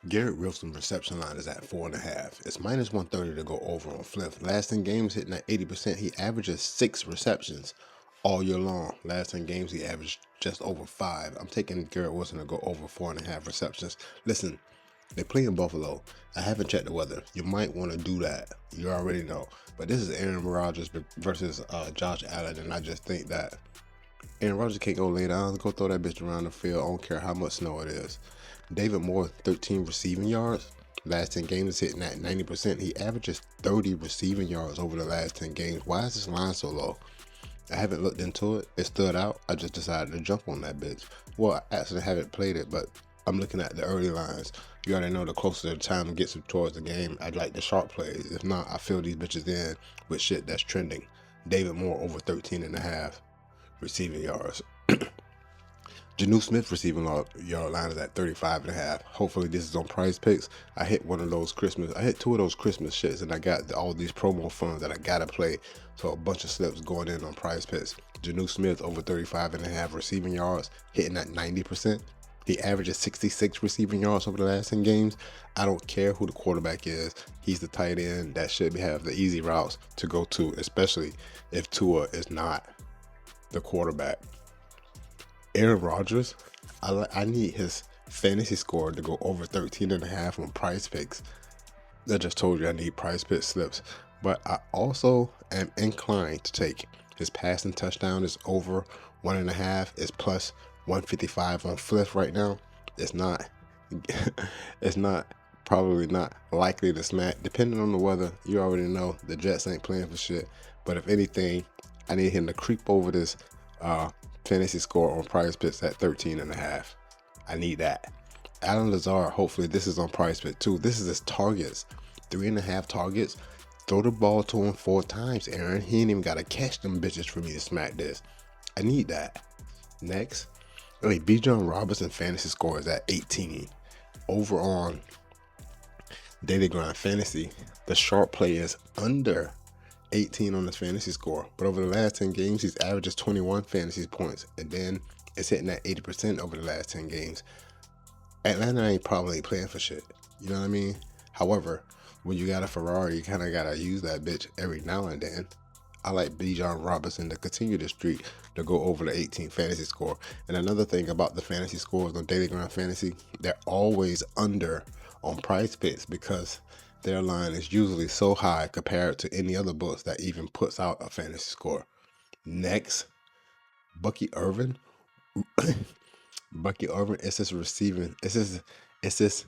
Garrett Wilson's reception line is at 4.5. It's minus 130 to go over on flip. Last 10 games hitting at 80%. He averages 6 receptions all year long. Last 10 games he averaged just over 5. I'm taking Garrett Wilson to go over 4.5 receptions. Listen, they play in Buffalo. I haven't checked the weather. You might want to do that. You already know. But this is Aaron Rodgers versus Josh Allen, and I just think that Aaron Rodgers can't go lay down. Go throw that bitch around the field. I don't care how much snow it is. David Moore, 13 receiving yards. Last 10 games hitting at 90%. He averages 30 receiving yards over the last 10 games. Why is this line so low? I haven't looked into it. It stood out. I just decided to jump on that bitch. Well, I actually haven't played it, but I'm looking at the early lines. You already know the closer the time gets towards the game, I'd like the sharp plays. If not, I fill these bitches in with shit that's trending. David Moore over 13.5 receiving yards. Janu Smith receiving yard line is at 35.5. Hopefully this is on Prize Picks. I hit one of those Christmas. I hit 2 of those Christmas shits, and I got all these promo funds that I gotta play. So a bunch of slips going in on Prize Picks. Janu Smith over 35.5 receiving yards, hitting at 90%. He averages 66 receiving yards over the last 10 games. I don't care who the quarterback is. He's the tight end that should have the easy routes to go to, especially if Tua is not the quarterback. Aaron Rodgers, I need his fantasy score to go over 13.5 on Prize Picks. I just told you I need Prize Picks slips. But I also am inclined to take his passing touchdown is over 1.5. It's plus 155 on flip right now. It's not probably not likely to smack. Depending on the weather, you already know the Jets ain't playing for shit. But if anything, I need him to creep over this fantasy score on Prize Picks at 13.5. I need that. Alan Lazard, hopefully this is on Prize Picks too. This is his targets. 3.5 targets. Throw the ball to him 4 times, Aaron. He ain't even got to catch them bitches for me to smack this. I need that. Next. Bijan Robinson fantasy score is at 18. Over on Daily Grind Fantasy, the sharp play is under 18 on his fantasy score. But over the last 10 games, he's averages 21 fantasy points. And then it's hitting at 80% over the last 10 games. Atlanta ain't probably playing for shit. You know what I mean? However, when you got a Ferrari, you kind of got to use that bitch every now and then. I like Bijan Robinson to continue the streak to go over the 18 fantasy score. And another thing about the fantasy scores on Daily Grind Fantasy, they're always under on Prize Picks because their line is usually so high compared to any other books that even puts out a fantasy score. Next, Bucky Irvin. Bucky Irvin is his receiving. It's his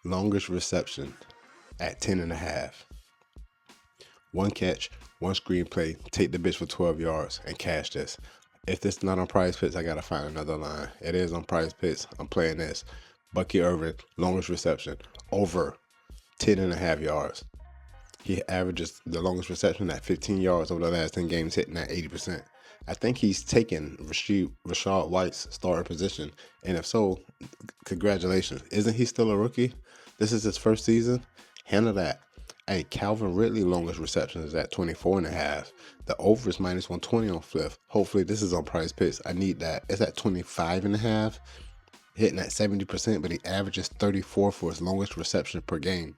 longest reception at 10.5. 1 catch, 1 screenplay, take the bitch for 12 yards and cash this. If this is not on Prize Picks, I gotta find another line. It is on Prize Picks. I'm playing this. Bucky Irvin, longest reception, over 10.5 yards. He averages the longest reception at 15 yards over the last 10 games, hitting at 80%. I think he's taken Rashad White's starting position, and if so, congratulations. Isn't he still a rookie? This is his first season. Handle that. Hey, Calvin Ridley longest reception is at 24.5. The over is minus 120 on flip. Hopefully this is on Prize Picks. I need that. It's at 25.5, hitting at 70%, but he averages 34 for his longest reception per game.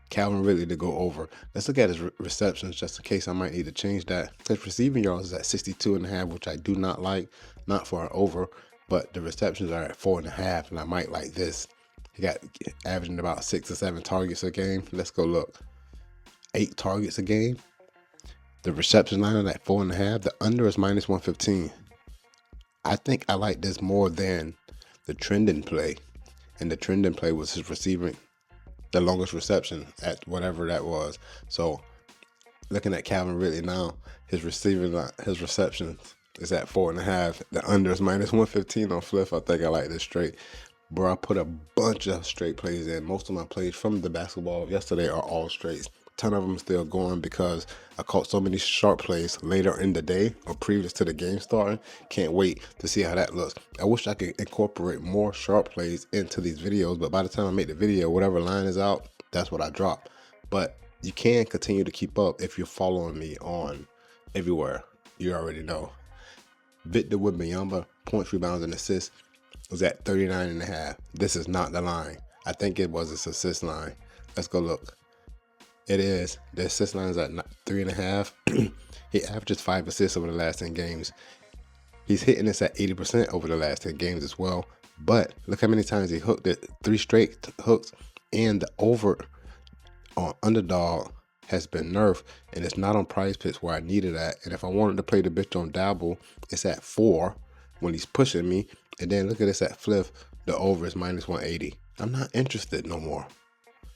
Calvin Ridley to go over. Let's look at his receptions just in case I might need to change that. His receiving yards is at 62.5, which I do not like, not for an over, but the receptions are at 4.5, and I might like this. He got averaging about 6 or 7 targets a game. Let's go look. 8 targets a game. The reception line is at 4.5. The under is minus 115. I think I like this more than the trending play. And the trending play was his receiving, the longest reception at whatever that was. So looking at Calvin Ridley now, his reception is at 4.5. The under is minus 115 on flip. I think I like this straight. Bro, I put a bunch of straight plays in. Most of my plays from the basketball of yesterday are all straights. 10 of them still going because I caught so many sharp plays later in the day or previous to the game starting. Can't wait to see how that looks. I wish I could incorporate more sharp plays into these videos, but by the time I make the video, whatever line is out, that's what I drop. But you can continue to keep up if you're following me on everywhere. You already know. Victor Wembanyama, points, rebounds, and assists was at 39.5. This is not the line. I think it was his assist line. Let's go look. It is. The assist line is at 3.5. He averages 5 assists over the last 10 games. He's hitting this at 80% over the last 10 games as well. But look how many times he hooked it. 3 straight hooks. And the over on Underdog has been nerfed, and it's not on Prize Picks where I need it at. And if I wanted to play the bitch on Dabble, it's at 4 when he's pushing me. And then look at this at Flip. The over is -180. I'm not interested no more.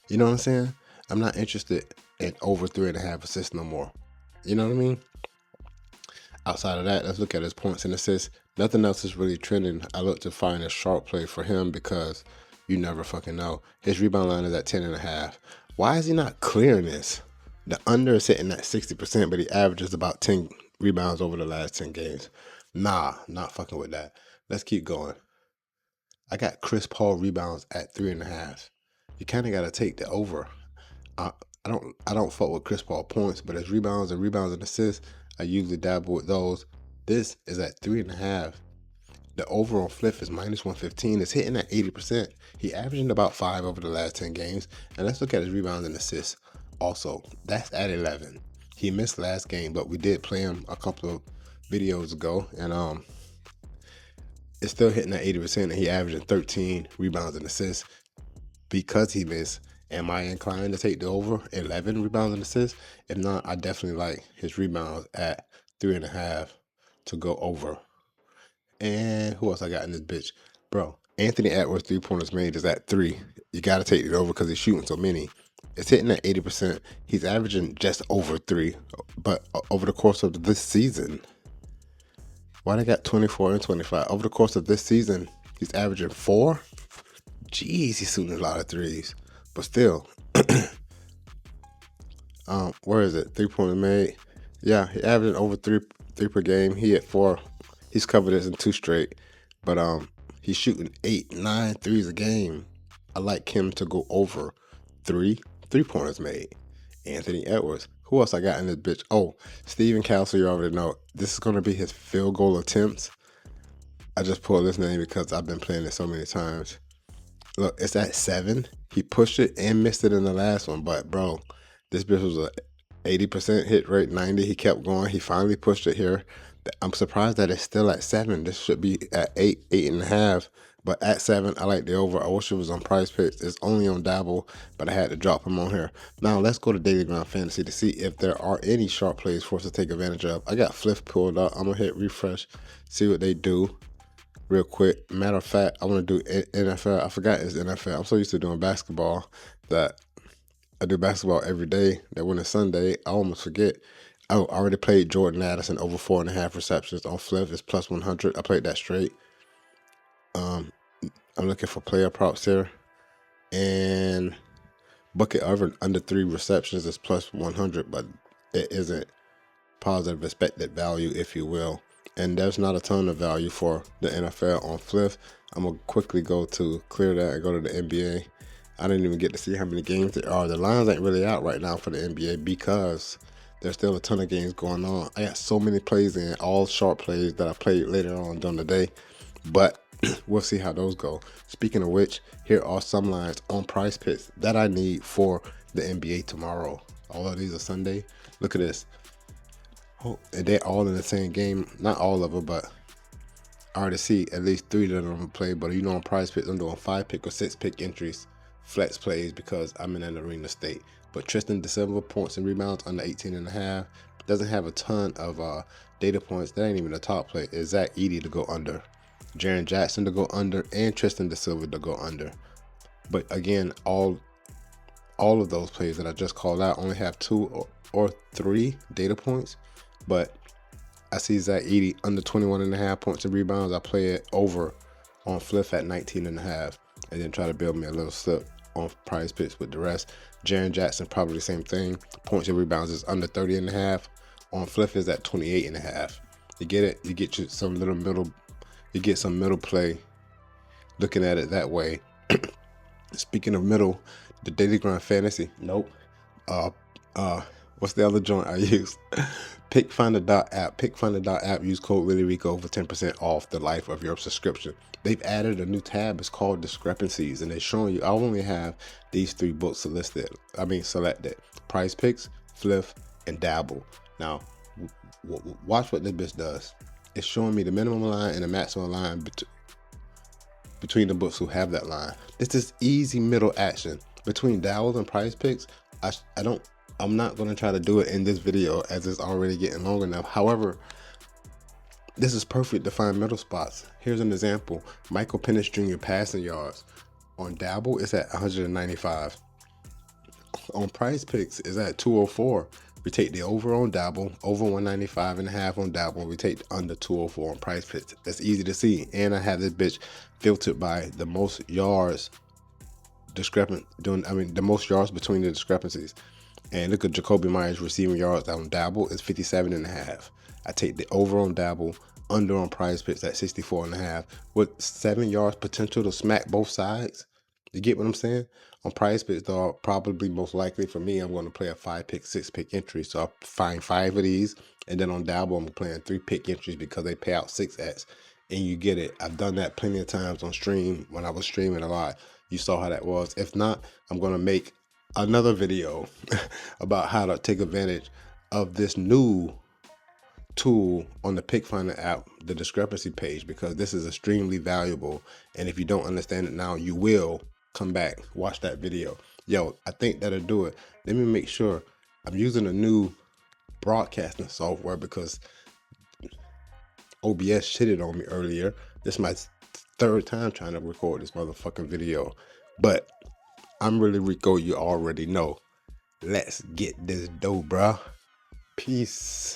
You know what I'm saying? I'm not interested in over 3.5 assists no more. You know what I mean? Outside of that, let's look at his points and assists. Nothing else is really trending. I look to find a sharp play for him because you never fucking know. His rebound line is at 10.5. Why is he not clearing this? The under is sitting at 60%, but he averages about 10 rebounds over the last 10 games. Nah, not fucking with that. Let's keep going. I got Chris Paul rebounds at 3.5. You kind of got to take the over. I don't fuck with Chris Paul points, but his rebounds and assists, I usually dabble with those. This is at 3.5. The over on Flip is -115. It's hitting at 80%. He averaging about 5 over the last 10 games. And let's look at his rebounds and assists. Also, that's at 11. He missed last game, but we did play him a couple of videos ago, and it's still hitting at 80%, and he averaging 13 rebounds and assists because he missed. Am I inclined to take the over 11 rebounds and assists? If not, I definitely like his rebounds at 3.5 to go over. And who else I got in this bitch? Bro, Anthony Edwards 3-pointers made is at 3. You got to take it over because he's shooting so many. It's hitting at 80%. He's averaging just over 3. But over the course of this season, why they got 24 and 25? Over the course of this season, he's averaging 4. Jeez, he's shooting a lot of threes. But still, where is it? 3-pointer made. Yeah, he averaging over 3 per game. He at 4. He's covered this in 2 straight. But he's shooting 8, 9 threes a game. I like him to go over 3-pointers made. Anthony Edwards. Who else I got in this bitch? Oh, Steven Castle, you already know. This is going to be his field goal attempts. I just pulled this name because I've been playing it so many times. Look, it's at 7. He pushed it and missed it in the last one. But, bro, this bitch was a 80% hit rate, 90. He kept going. He finally pushed it here. I'm surprised that it's still at 7. This should be at 8, 8.5. But at 7, I like the over. I wish it was on Prize Picks. It's only on Dabble, but I had to drop him on here. Now, let's go to Daily Ground Fantasy to see if there are any sharp plays for us to take advantage of. I got Flip pulled up. I'm going to hit refresh, see what they do real quick. Matter of fact, I want to do NFL. I forgot it's NFL. I'm so used to doing basketball that I do basketball every day. That when it's Sunday, I almost forget. Oh, I already played Jordan Addison over 4.5 receptions on Flip. It's +100. I played that straight. I'm looking for player props here. And Bucket Irvin under 3 receptions is +100, but it isn't positive expected value, if you will. And there's not a ton of value for the NFL on Flip. I'm going to quickly go to clear that and go to the NBA. I didn't even get to see how many games there are. The lines ain't really out right now for the NBA because there's still a ton of games going on. I got so many plays in, all sharp plays that I played later on during the day. But we'll see how those go. Speaking of which, here are some lines on Prize Picks that I need for the NBA tomorrow. All of these are Sunday. Look at this. Oh, and they're all in the same game. Not all of them, but I already see at least 3 that I'm going to play. But you know, on Prize Picks, I'm doing 5-pick or 6-pick entries, flex plays, because I'm in an arena state. But Tristan DeSilva, points and rebounds under 18.5. Doesn't have a ton of data points. That ain't even a top play. Is Zach Edey to go under, Jaren Jackson to go under, and Tristan DeSilva to go under. But again, all of those plays that I just called out only have 2 or 3 data points. But I see Zach Edey under 21.5 points and rebounds. I play it over on Flip at 19.5, and then try to build me a little slip on Prize Picks with the rest. Jaren Jackson, probably the same thing. Points and rebounds is under 30.5. On Flip is at 28.5. You get it? You get some little middle. You get some middle play. Looking at it that way. Speaking of middle, the Daily Grind Fantasy. Nope. What's the other joint I use? PickFinder.app. PickFinder.app. Use code ReallyRico for 10% off the life of your subscription. They've added a new tab. It's called Discrepancies, and they're showing you. I only have these 3 books selected. Prize Picks, Fliff, and Dabble. Now, watch what this bitch does. It's showing me the minimum line and the maximum line between the books who have that line. This is easy middle action. Between Dabble and Prize Picks, I'm not going to try to do it in this video as it's already getting long enough. However, this is perfect to find middle spots. Here's an example. Michael Penix Jr. passing yards. On Dabble, it's at 195. On Prize Picks, it's at 204. We take the over on Dabble, over 195.5 on Dabble. We take the under 204 on Prize Picks. That's easy to see. And I have this bitch filtered by the most yards the most yards between the discrepancies. And look at Jacoby Myers receiving yards on Dabble is 57.5. I take the over on Dabble, under on Prize Picks at 64.5 with 7 yards potential to smack both sides. You get what I'm saying? On Prize Picks, though, probably most likely for me, I'm going to play a 5-pick, 6-pick entry. So I'll find 5 of these. And then on Dabble, I'm playing 3-pick entries because they pay out 6x. And you get it. I've done that plenty of times on stream when I was streaming a lot. You saw how that was. If not, I'm going to make another video about how to take advantage of this new tool on the PickFinder app, the discrepancy page, because this is extremely valuable. And if you don't understand it now, you will come back, watch that video. Yo, I think that'll do it. Let me make sure. I'm using a new broadcasting software because OBS shitted on me earlier. This is my 3rd time trying to record this motherfucking video. But I'm ReallyRico, you already know. Let's get this dough, bruh. Peace.